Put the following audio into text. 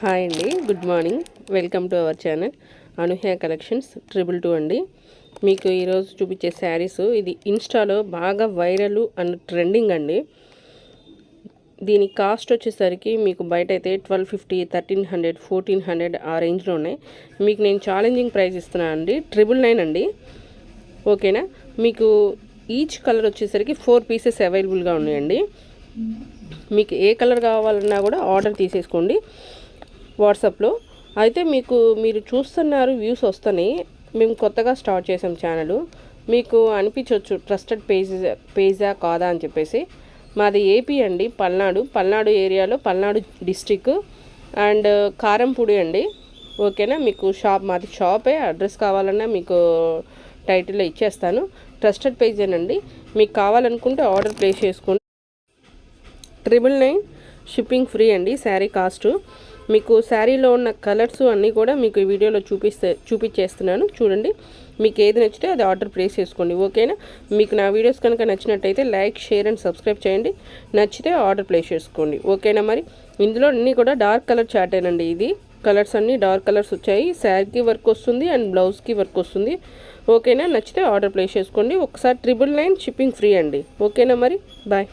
Hi అండి, good morning. Welcome to our channel Anuhya collections 222 అండి. మీకు ఈరోజు చూపించే శారీస్ ఇది ఇన్స్టాలో బాగా వైరల్ అండ్ ట్రెండింగ్ అండి. దీని కాస్ట్ వచ్చేసరికి మీకు బయట అయితే 1250, 1300, 1400 ఆ రేంజ్లో ఉన్నాయి. మీకు నేను ఛాలెంజింగ్ ప్రైస్ ఇస్తున్నాను అండి, 999 అండి. ఓకేనా? మీకు ఈచ్ కలర్ వచ్చేసరికి 4 పీసెస్ అవైలబుల్గా ఉన్నాయండి. మీకు ఏ కలర్ కావాలన్నా కూడా ఆర్డర్ తీసేసుకోండి వాట్సాప్లో. అయితే మీరు చూస్తున్నారు, వ్యూస్ వస్తున్నాయి. మేము కొత్తగా స్టార్ట్ చేసాం ఛానల్. మీకు అనిపించవచ్చు ట్రస్టెడ్ పేజా కాదా అని చెప్పేసి. మాది ఏపీ అండి, పల్నాడు ఏరియాలో, పల్నాడు డిస్టిక్ అండ్ కారంపూడి అండి. ఓకేనా? మీకు మాది షాపే. అడ్రస్ కావాలన్నా మీకు టైటిల్లో ఇచ్చేస్తాను. ట్రస్టెడ్ పేజేనండి. మీకు కావాలనుకుంటే ఆర్డర్ ప్లేస్ చేసుకోండి. 999 షిప్పింగ్ ఫ్రీ అండి. శారీ కాస్ట్ మీకు శారీలో ఉన్న కలర్స్ అన్నీ కూడా మీకు ఈ వీడియోలో చూపించేస్తున్నాను. చూడండి, మీకు ఏది నచ్చితే అది ఆర్డర్ ప్లేస్ చేసుకోండి. ఓకేనా? మీకు నా వీడియోస్ కనుక నచ్చినట్టయితే లైక్, షేర్ అండ్ సబ్స్క్రైబ్ చేయండి. నచ్చితే ఆర్డర్ ప్లేస్ చేసుకోండి. ఓకేనా? మరి ఇందులో అన్నీ కూడా డార్క్ కలర్ చార్టేనండి. ఇది కలర్స్ అన్నీ డార్క్ కలర్స్ వచ్చాయి. శారీకి వర్క్ వస్తుంది అండ్ బ్లౌజ్కి వర్క్ వస్తుంది. ఓకేనా? నచ్చితే ఆర్డర్ ప్లేస్ చేసుకోండి. ఒకసారి 999 షిప్పింగ్ ఫ్రీ అండి. ఓకేనా? మరి బాయ్.